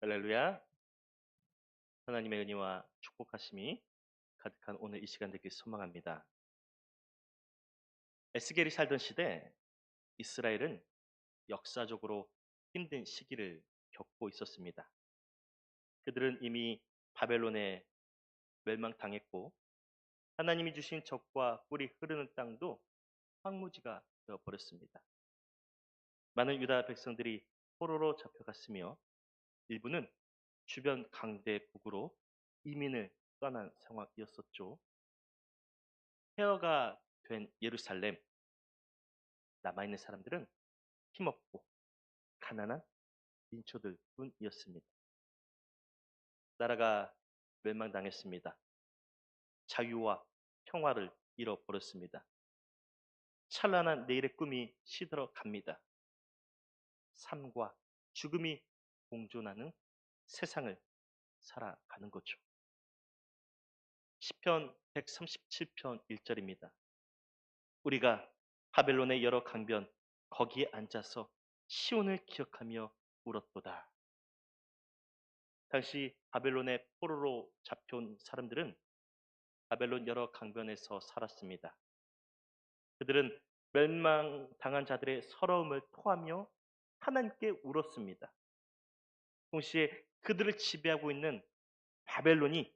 할렐루야. 하나님의 은혜와 축복하심이 가득한 오늘 이 시간 되길 소망합니다. 에스겔이 살던 시대 이스라엘은 역사적으로 힘든 시기를 겪고 있었습니다. 그들은 이미 바벨론에 멸망당했고 하나님이 주신 적과 꿀이 흐르는 땅도 황무지가 되어 버렸습니다. 많은 유다 백성들이 포로로 잡혀갔으며 일부는 주변 강대국으로 이민을 떠난 상황이었었죠. 폐허가 된 예루살렘, 남아있는 사람들은 힘없고 가난한 민초들 뿐이었습니다. 나라가 멸망당했습니다. 자유와 평화를 잃어버렸습니다. 찬란한 내일의 꿈이 시들어 갑니다. 삶과 죽음이 공존하는 세상을 살아가는 거죠. 시편 137편 1절입니다. 우리가 바벨론의 여러 강변 거기에 앉아서 시온을 기억하며 울었도다. 당시 바벨론의 포로로 잡혀온 사람들은 바벨론 여러 강변에서 살았습니다. 그들은 멸망당한 자들의 서러움을 토하며 하나님께 울었습니다. 동시에 그들을 지배하고 있는 바벨론이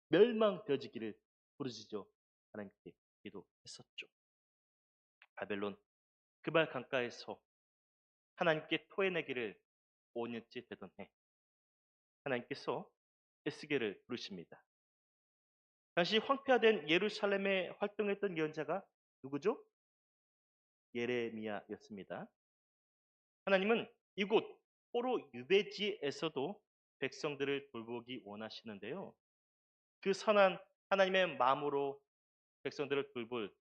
멸망되어지기를 부르짖어 하나님께 기도했었죠. 바벨론 그발 강가에서 하나님께 토해내기를 5년째 되던 해 하나님께서 에스겔을 부르십니다. 당시 황폐화된 예루살렘에 활동했던 예언자가 누구죠? 예레미야였습니다. 하나님은 이곳 포로 유배지에서도 백성들을 돌보기 원하시는데요. 그 선한 하나님의 마음으로 백성들을 돌볼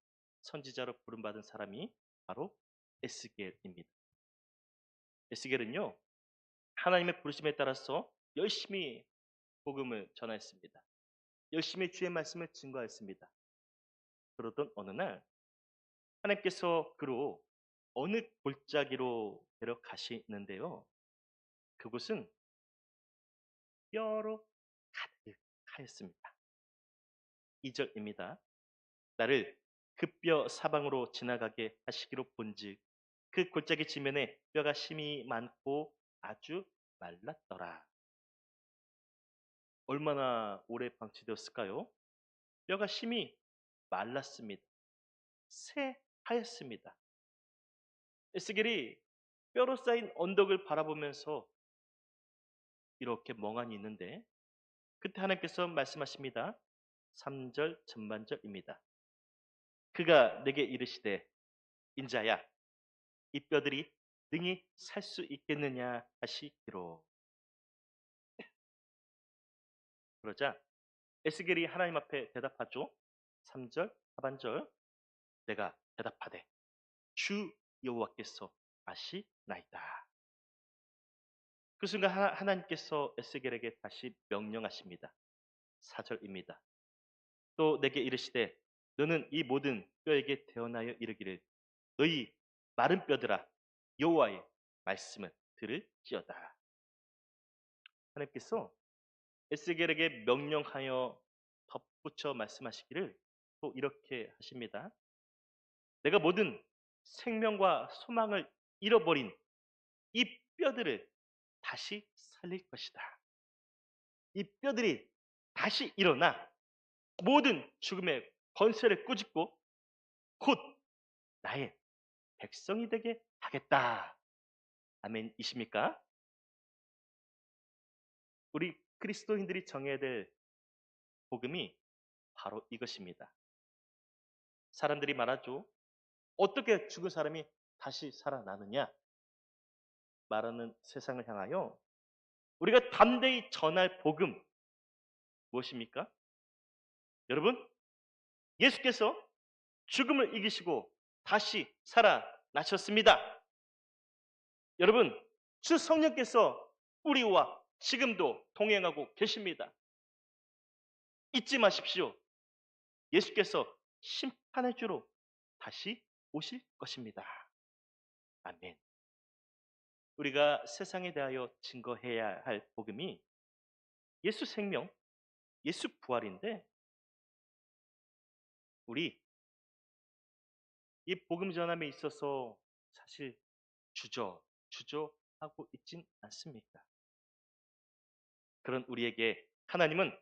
선지자로 부름받은 사람이 바로 에스겔입니다. 에스겔은요, 하나님의 부르심에 따라서 열심히 복음을 전하였습니다. 열심히 주의 말씀을 증거했습니다. 그러던 어느 날 하나님께서 그로 어느 골짜기로 데려가시는데요. 그곳은 뼈로 가득하였습니다. 2절입니다. 나를 그 뼈 사방으로 지나가게 하시기로 본즉 그 골짜기 지면에 뼈가 심이 많고 아주 말랐더라. 얼마나 오래 방치되었을까요? 뼈가 심이 말랐습니다. 새하였습니다. 에스겔이 뼈로 쌓인 언덕을 바라보면서 이렇게 멍하니 있는데 그때 하나님께서 말씀하십니다. 3절 전반절입니다. 그가 내게 이르시되 인자야 이 뼈들이 능히 살 수 있겠느냐 하시기로. 그러자 에스겔이 하나님 앞에 대답하죠. 3절 하반절 내가 대답하되 주 여호와께서 아시나이다. 그 순간 하나님께서 에스겔에게 다시 명령하십니다. 4절입니다. 또 내게 이르시되 너는 이 모든 뼈에게 대언하여 이르기를 너희 마른 뼈들아 여호와의 말씀을 들을지어다. 하나님께서 에스겔에게 명령하여 덧붙여 말씀하시기를 또 이렇게 하십니다. 내가 모든 생명과 소망을 잃어버린 이 뼈들을 다시 살릴 것이다. 이 뼈들이 다시 일어나 모든 죽음의 권세를 꾸짖고 곧 나의 백성이 되게 하겠다. 아멘이십니까? 우리 그리스도인들이 정해야 될 복음이 바로 이것입니다. 사람들이 말하죠. 어떻게 죽은 사람이 다시 살아나느냐? 말하는 세상을 향하여 우리가 담대히 전할 복음 무엇입니까? 여러분, 예수께서 죽음을 이기시고 다시 살아나셨습니다. 여러분, 주 성령께서 우리와 지금도 동행하고 계십니다. 잊지 마십시오. 예수께서 심판의 주로 다시 오실 것입니다. 아멘. 우리가 세상에 대하여 증거해야 할 복음이 예수 생명, 예수 부활인데 우리 이 복음 전함에 있어서 사실 주저하고 있진 않습니까? 그런 우리에게 하나님은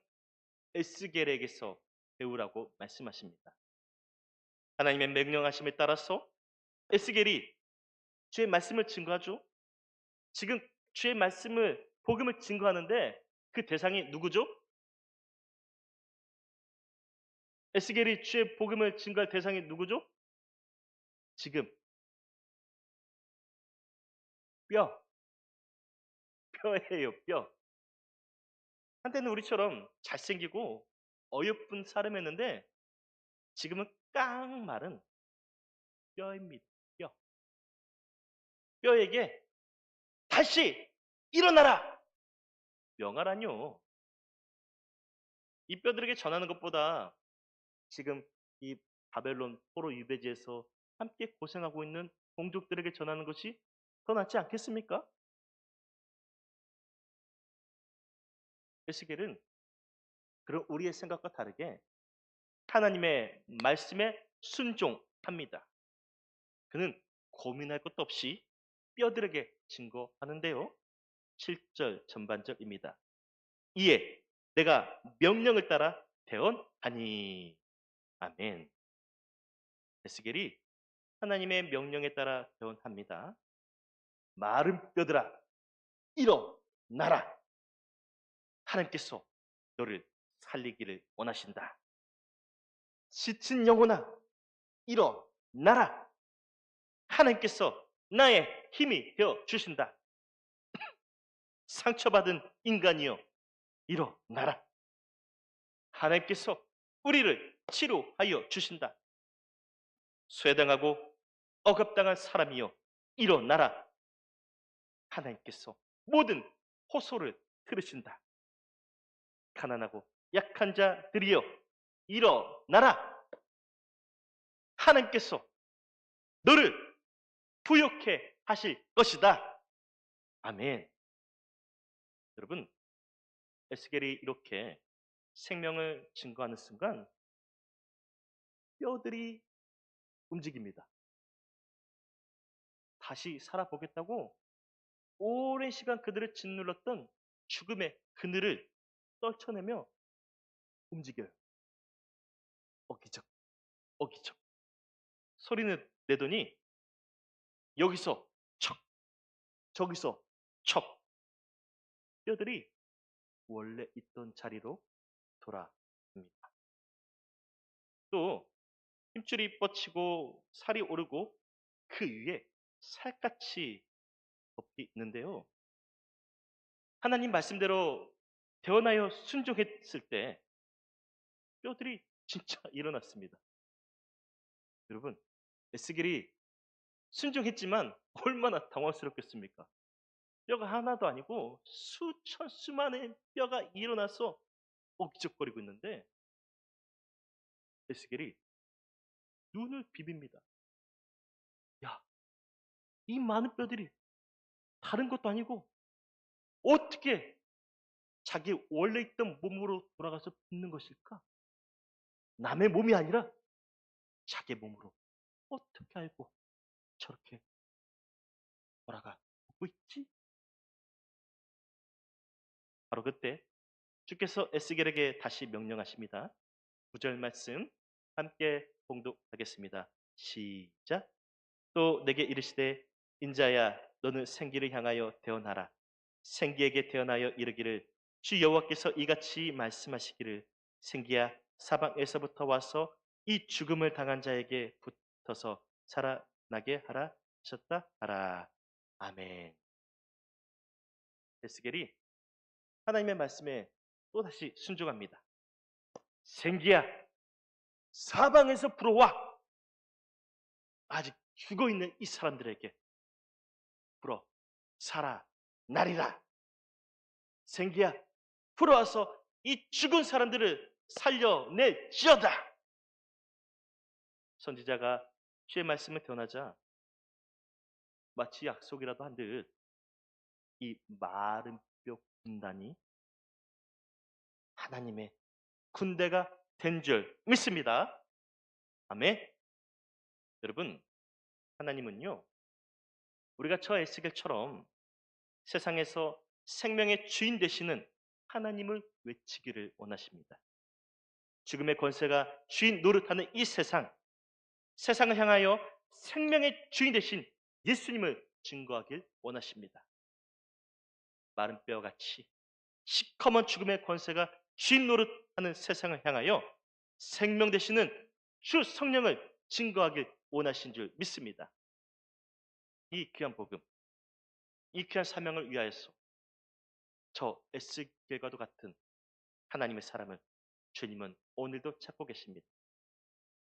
에스겔에게서 배우라고 말씀하십니다. 하나님의 명령하심에 따라서 에스겔이 주의 말씀을 증거하죠. 지금 주의 말씀을 복음을 증거하는데 그 대상이 누구죠? 에스겔이 주의 복음을 증거할 대상이 누구죠? 지금 뼈예요, 뼈. 한때는 우리처럼 잘생기고 어여쁜 사람이었는데 지금은 깡 마른 뼈입니다. 뼈. 뼈에게 다시 일어나라! 명하라뇨. 이 뼈들에게 전하는 것보다 지금 이 바벨론 포로 유배지에서 함께 고생하고 있는 동족들에게 전하는 것이 더 낫지 않겠습니까? 에스겔은 그런 우리의 생각과 다르게 하나님의 말씀에 순종합니다. 그는 고민할 것도 없이 뼈들에게 증거하는데요. 7절 전반절입니다. 이에 내가 명령을 따라 대언하니. 아멘. 에스겔이 하나님의 명령에 따라 대언합니다. 마른 뼈들아 일어나라. 하나님께서 너를 살리기를 원하신다. 지친 영혼아 일어나라. 하나님께서 나의 힘이 되어 주신다. 상처받은 인간이여 일어나라. 하나님께서 우리를 치료하여 주신다. 쇠당하고 억압당한 사람이여 일어나라. 하나님께서 모든 호소를 들으신다. 가난하고 약한 자들이여 일어나라. 하나님께서 너를 부욕해 하실 것이다. 아멘. 여러분, 에스겔이 이렇게 생명을 증거하는 순간 뼈들이 움직입니다. 다시 살아보겠다고 오랜 시간 그들을 짓눌렀던 죽음의 그늘을 떨쳐내며 움직여요. 어기적, 어기적. 소리는 내더니 여기서 척, 저기서 척. 뼈들이 원래 있던 자리로 돌아옵니다. 또 힘줄이 뻗치고 살이 오르고 그 위에 살갗이 덮여 있는데요. 하나님 말씀대로 대언하여 순종했을 때 뼈들이 진짜 일어났습니다. 여러분, 에스겔이 순종했지만 얼마나 당황스럽겠습니까? 뼈가 하나도 아니고 수많은 뼈가 일어나서 어기적거리고 있는데 에스겔이 눈을 비빕니다. 야, 이 많은 뼈들이 다른 것도 아니고 어떻게 자기 원래 있던 몸으로 돌아가서 붙는 것일까? 남의 몸이 아니라 자기 몸으로 어떻게 알고 저렇게 돌아가고 있지? 바로 그때 주께서 에스겔에게 다시 명령하십니다. 9절 말씀 함께 봉독하겠습니다. 시작. 또 내게 이르시되 인자야 너는 생기를 향하여 대언하라. 생기에게 대언하여 이르기를 주 여호와께서 이같이 말씀하시기를 생기야 사방에서부터 와서 이 죽음을 당한 자에게 붙어서 살아나게 하라 하셨다 하라. 아멘. 에스겔이 하나님의 말씀에 또다시 순종합니다. 생기야 사방에서 불어와. 아직 죽어있는 이 사람들에게 불어 살아나리라. 생기야 불어와서 이 죽은 사람들을 살려낼지어다. 선지자가 주의 말씀을 전하자 마치 약속이라도 한 듯 이 마른 뼈 군단이 하나님의 군대가 된 줄 믿습니다. 아멘. 여러분, 하나님은요, 우리가 저 에스겔처럼 세상에서 생명의 주인 되시는 하나님을 외치기를 원하십니다. 죽음의 권세가 주인 노릇하는 이 세상을 향하여 생명의 주인 되신 예수님을 증거하길 원하십니다. 마른 뼈같이 시커먼 죽음의 권세가 주인 노릇하는 세상을 향하여 생명 되시는 주 성령을 증거하길 원하신 줄 믿습니다. 이 귀한 복음, 이 귀한 사명을 위하여서 저 에스겔과도 같은 하나님의 사람을 주님은 오늘도 찾고 계십니다.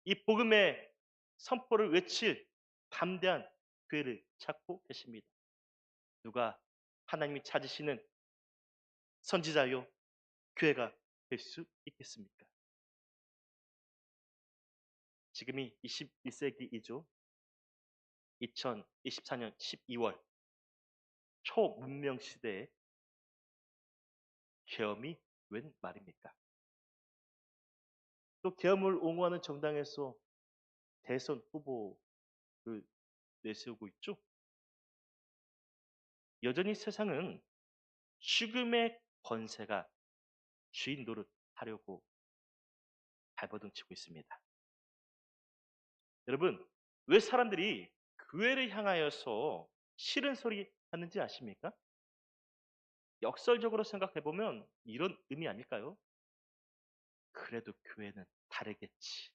이 복음의 선포를 외칠 담대한 교회를 찾고 계십니다. 누가 하나님이 찾으시는 선지자요 교회가 될 수 있겠습니까? 지금이 21세기이죠. 2024년 12월 초문명 시대에 계엄이 웬 말입니까? 또 계엄을 옹호하는 정당에서 대선 후보를 내세우고 있죠. 여전히 세상은 죽음의 권세가 주인 노릇하려고 발버둥치고 있습니다. 여러분, 왜 사람들이 교회를 향하여서 싫은 소리 하는지 아십니까? 역설적으로 생각해보면 이런 의미 아닐까요? 그래도 교회는 다르겠지.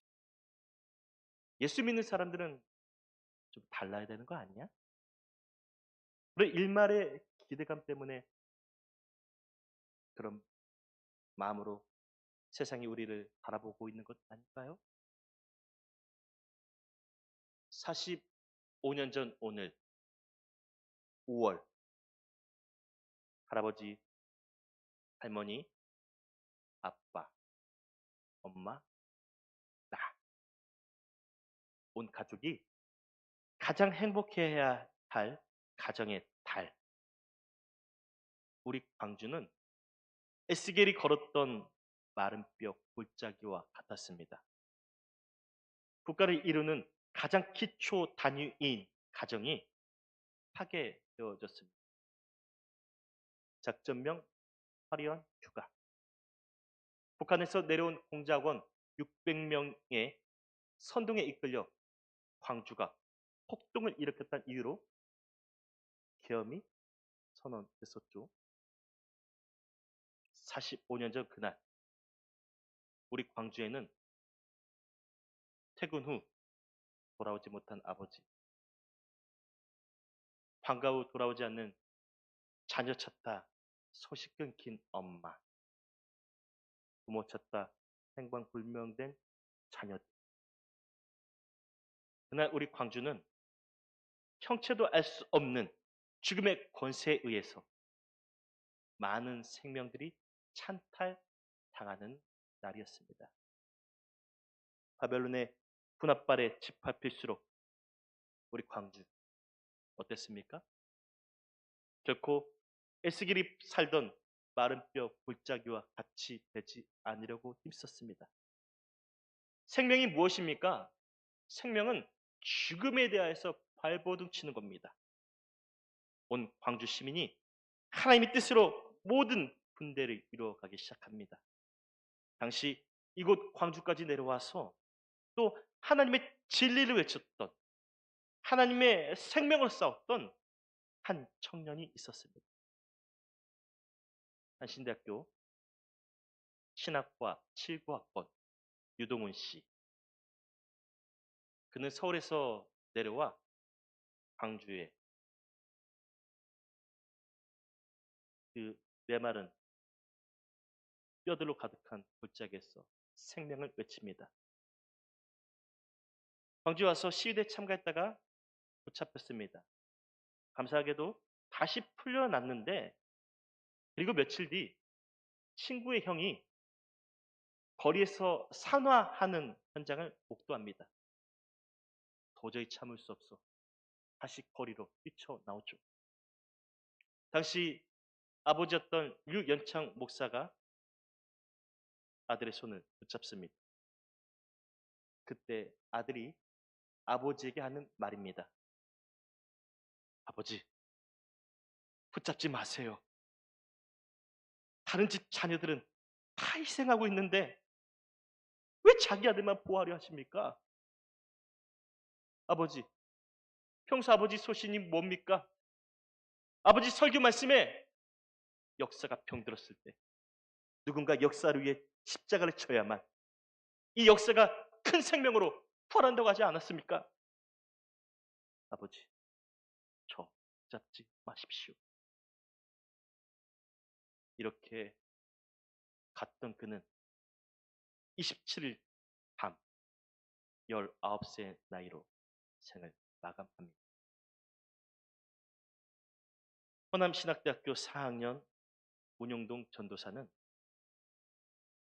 예수 믿는 사람들은 좀 달라야 되는 거 아니야? 우리 일말의 기대감 때문에 그런 마음으로 세상이 우리를 바라보고 있는 것 아닐까요? 45년 전 오늘 5월 할아버지, 할머니, 아빠, 엄마, 나, 온 가족이 가장 행복해야 할 가정의 달. 우리 광주는 에스겔이 걸었던 마른 뼈 골짜기와 같았습니다. 국가를 이루는 가장 기초 단위인 가정이 파괴되어졌습니다. 작전명 화려한 휴가. 북한에서 내려온 공작원 600명의 선동에 이끌려 광주가 폭동을 일으켰다는 이유로 계엄이 선언됐었죠. 45년 전 그날 우리 광주에는 퇴근 후 돌아오지 못한 아버지, 방과 후 돌아오지 않는 자녀 찾다 소식 끊긴 엄마, 부모 찾다 행방불명된 자녀들. 그날 우리 광주는 형체도 알 수 없는 죽음의 권세에 의해서 많은 생명들이 찬탈당하는 날이었습니다. 바벨론의 분합발에 짓밟힐수록 우리 광주 어땠습니까? 결코 에스겔이 살던 마른 뼈 골짜기와 같이 되지 않으려고 힘썼습니다. 생명이 무엇입니까? 생명은 죽음에 대하여서 발버둥치는 겁니다. 온 광주 시민이 하나님의 뜻으로 모든 분대를 이루어가기 시작합니다. 당시 이곳 광주까지 내려와서 또 하나님의 진리를 외쳤던 하나님의 생명을 싸웠던 한 청년이 있었습니다. 한신대학교 신학과 7구학번 유동훈 씨. 그는 서울에서 내려와 광주에 그 메마른 뼈들로 가득한 골짜기에서 생명을 외칩니다. 광주에 와서 시위대에 참가했다가 붙잡혔습니다. 감사하게도 다시 풀려났는데 그리고 며칠 뒤 친구의 형이 거리에서 산화하는 현장을 목도합니다. 도저히 참을 수 없어 다시 거리로 뛰쳐나오죠. 당시 아버지였던 류연창 목사가 아들의 손을 붙잡습니다. 그때 아들이 아버지에게 하는 말입니다. 아버지, 붙잡지 마세요. 다른 집 자녀들은 다 희생하고 있는데 왜 자기 아들만 보호하려 하십니까? 아버지, 평소 아버지 소신이 뭡니까? 아버지 설교 말씀에 역사가 병들었을 때 누군가 역사를 위해 십자가를 쳐야만 이 역사가 큰 생명으로 부활한다고 하지 않았습니까? 아버지, 저 붙잡지 마십시오. 이렇게 갔던 그는 27일 밤 19세의 나이로 생을 마감합니다. 호남신학대학교 4학년 문용동 전도사는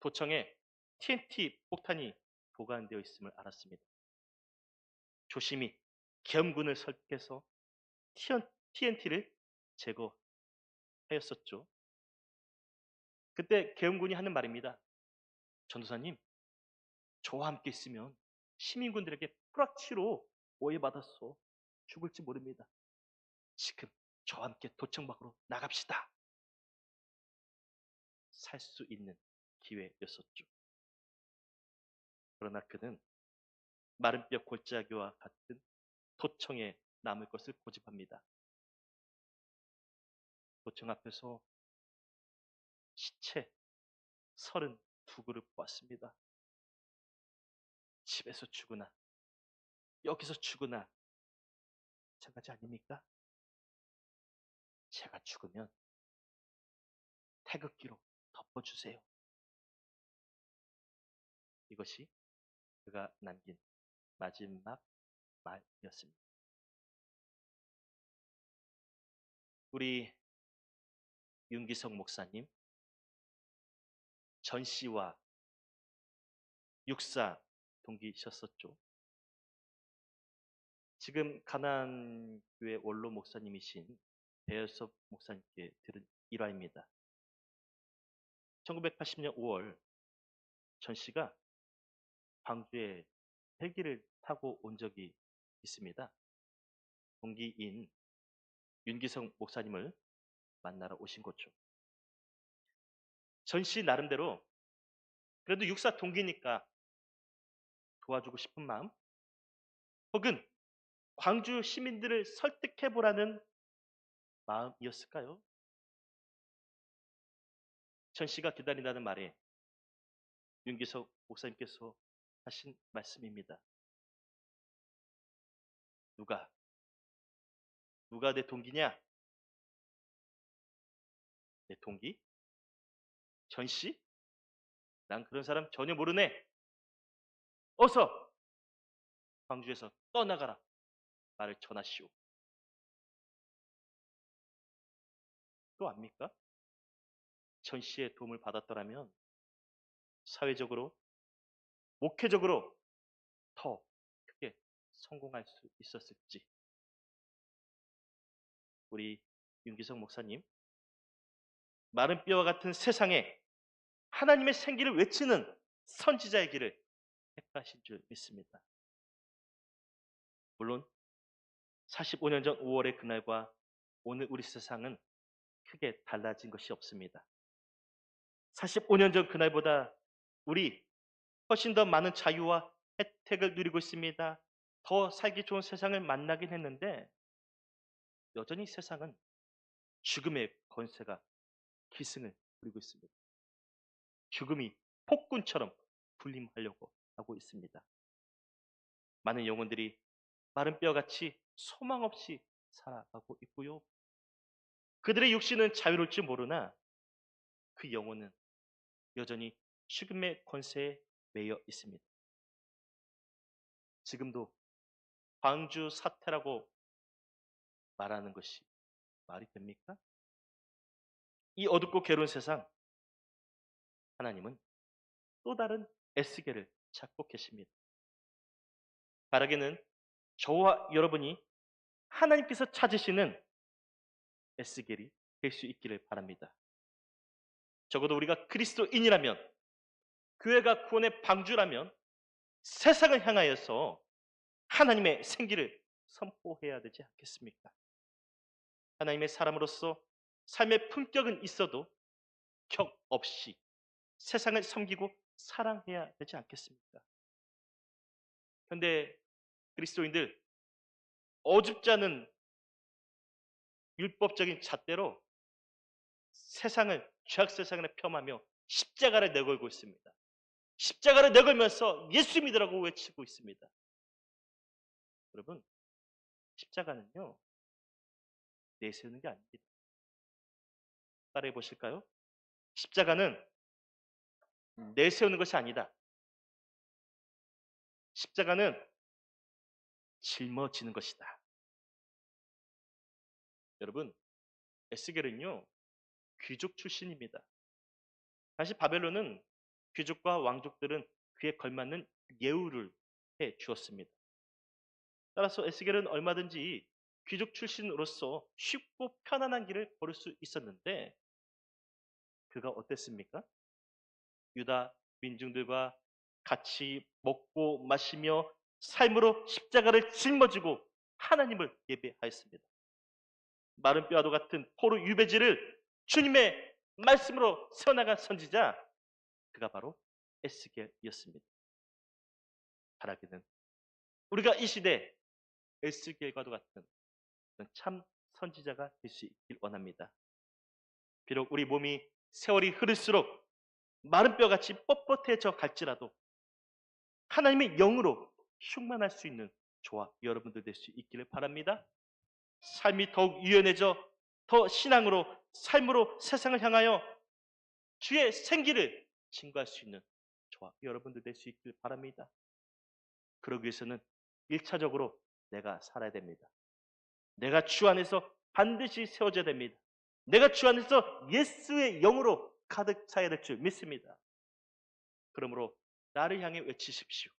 도청에 TNT 폭탄이 보관되어 있음을 알았습니다. 조심히 계엄군을 설득해서 TNT를 제거하였었죠. 그때 계엄군이 하는 말입니다. 전도사님, 저와 함께 있으면 시민군들에게 프락치로 오해받아서 죽을지 모릅니다. 지금 저와 함께 도청 밖으로 나갑시다. 살 수 있는 기회였었죠. 그러나 그는 마른 뼈 골짜기와 같은 도청에 남을 것을 고집합니다. 도청 앞에서 시체 32그릇 보았습니다. 집에서 죽으나 여기서 죽으나 마찬가지 아닙니까? 제가 죽으면 태극기로 덮어주세요. 이것이 그가 남긴 마지막 말이었습니다. 우리 윤기석 목사님, 전 씨와 육사 동기셨었죠. 지금 가나안교회 원로 목사님이신 배열섭 목사님께 들은 일화입니다. 1980년 5월 전 씨가 광주에 헬기를 타고 온 적이 있습니다. 동기인 윤기석 목사님을 만나러 오신 거죠. 전 씨 나름대로 그래도 육사 동기니까 도와주고 싶은 마음, 혹은 광주 시민들을 설득해보라는 마음이었을까요? 전 씨가 기다린다는 말에 윤기석 목사님께서 하신 말씀입니다. 누가 내 동기냐? 내 동기? 전 씨? 난 그런 사람 전혀 모르네. 어서 광주에서 떠나가라. 말을 전하시오. 또 압니까? 전 씨의 도움을 받았더라면 사회적으로, 목회적으로 더 크게 성공할 수 있었을지. 우리 윤기석 목사님, 마른 뼈와 같은 세상에 하나님의 생기를 외치는 선지자의 길을 택하신 줄 믿습니다. 물론 45년 전 5월의 그날과 오늘 우리 세상은 크게 달라진 것이 없습니다. 45년 전 그날보다 우리 훨씬 더 많은 자유와 혜택을 누리고 있습니다. 더 살기 좋은 세상을 만나긴 했는데 여전히 세상은 죽음의 권세가 기승을 부리고 있습니다. 죽음이 폭군처럼 군림하려고 하고 있습니다. 많은 영혼들이 마른 뼈같이 소망 없이 살아가고 있고요. 그들의 육신은 자유로울 줄 모르나 그 영혼은 여전히 죽음의 권세에 매여 있습니다. 지금도 광주 사태라고 말하는 것이 말이 됩니까? 이 어둡고 괴로운 세상, 하나님은 또 다른 에스겔을 찾고 계십니다. 바라기는 저와 여러분이 하나님께서 찾으시는 에스겔이 될 수 있기를 바랍니다. 적어도 우리가 그리스도인이라면, 교회가 구원의 방주라면 세상을 향하여서 하나님의 생기를 선포해야 되지 않겠습니까? 하나님의 사람으로서 삶의 품격은 있어도 격 없이 세상을 섬기고 사랑해야 되지 않겠습니까? 그런데 그리스도인들 어줍지 않은 율법적인 잣대로 세상을, 죄악 세상을 폄하며 십자가를 내걸고 있습니다. 십자가를 내걸면서 예수 믿으라고 외치고 있습니다. 여러분, 십자가는요, 내세우는 게 아닙니다. 따라해 보실까요? 십자가는 내세우는 것이 아니다. 십자가는 짊어지는 것이다. 여러분, 에스겔은요, 귀족 출신입니다. 당시 바벨론은 귀족과 왕족들은 그에 걸맞는 예우를 해 주었습니다. 따라서 에스겔은 얼마든지 귀족 출신으로서 쉽고 편안한 길을 걸을 수 있었는데, 그가 어땠습니까? 유다 민중들과 같이 먹고 마시며 삶으로 십자가를 짊어지고 하나님을 예배하였습니다. 마른 뼈와도 같은 포로 유배지를 주님의 말씀으로 세워나간 선지자, 그가 바로 에스겔이었습니다. 바라기는 우리가 이 시대 에스겔과도 같은 참 선지자가 될 수 있길 원합니다. 비록 우리 몸이 세월이 흐를수록 마른 뼈같이 뻣뻣해져 갈지라도 하나님의 영으로 충만할 수 있는 저와 여러분들 될 수 있기를 바랍니다. 삶이 더욱 유연해져 더 신앙으로, 삶으로 세상을 향하여 주의 생기를 증거할 수 있는 저와 여러분들 될 수 있기를 바랍니다. 그러기 위해서는 1차적으로 내가 살아야 됩니다. 내가 주 안에서 반드시 세워져야 됩니다. 내가 주 안에서 예수의 영으로 가득 차야 될 줄 믿습니다. 그러므로 나를 향해 외치십시오.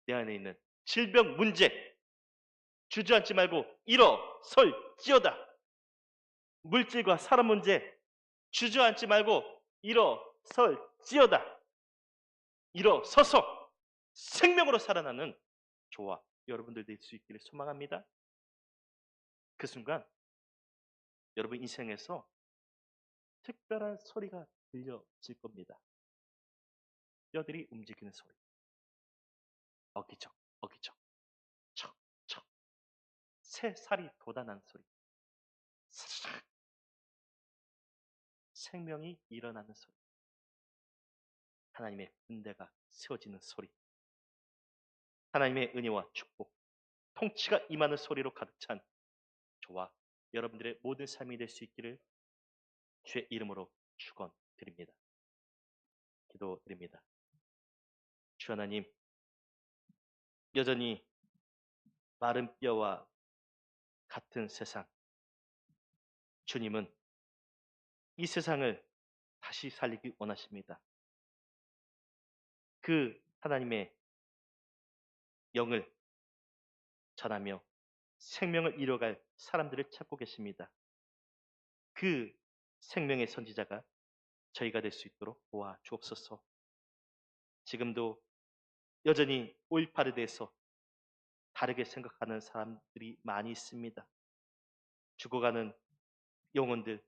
내 안에 있는 질병 문제 주저앉지 말고 일어설지어다. 물질과 사람 문제 주저앉지 말고 일어설지어다. 일어서서 생명으로 살아나는 저와 여러분들 될 수 있기를 소망합니다. 그 순간 여러분 인생에서 특별한 소리가 들려질 겁니다. 뼈들이 움직이는 소리. 어기적, 어기적, 척, 척. 새살이 돋아난 소리. 사르륵. 생명이 일어나는 소리. 하나님의 군대가 세워지는 소리. 하나님의 은혜와 축복, 통치가 임하는 소리로 가득 찬 저와 여러분들의 모든 삶이 될 수 있기를 주의 이름으로 축원드립니다. 기도드립니다. 주 하나님, 여전히 마른 뼈와 같은 세상, 주님은 이 세상을 다시 살리기 원하십니다. 그 하나님의 영을 전하며 생명을 이뤄갈 사람들을 찾고 계십니다. 그 생명의 선지자가 저희가 될 수 있도록 도와주옵소서. 지금도 여전히 5.18에 대해서 다르게 생각하는 사람들이 많이 있습니다. 죽어가는 영혼들,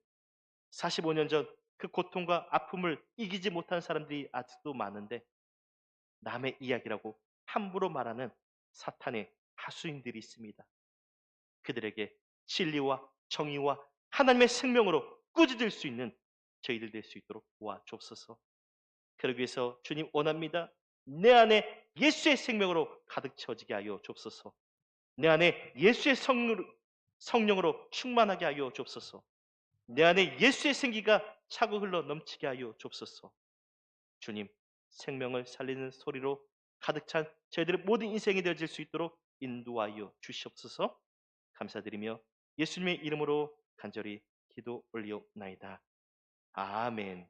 45년 전 그 고통과 아픔을 이기지 못한 사람들이 아직도 많은데 남의 이야기라고 함부로 말하는 사탄의 하수인들이 있습니다. 그들에게 진리와 정의와 하나님의 생명으로 꾸짖을 수 있는 저희들 될 수 있도록 도와주옵소서. 그러기 위해서 주님 원합니다. 내 안에 예수의 생명으로 가득 채워지게 하여 주옵소서. 내 안에 예수의 성령으로 충만하게 하여 주옵소서. 내 안에 예수의 생기가 차고 흘러 넘치게 하여 주옵소서. 주님, 생명을 살리는 소리로 가득 찬 저희들의 모든 인생이 되어질 수 있도록 인도하여 주시옵소서. 감사드리며 예수님의 이름으로 간절히 기도 올리옵나이다. 아멘.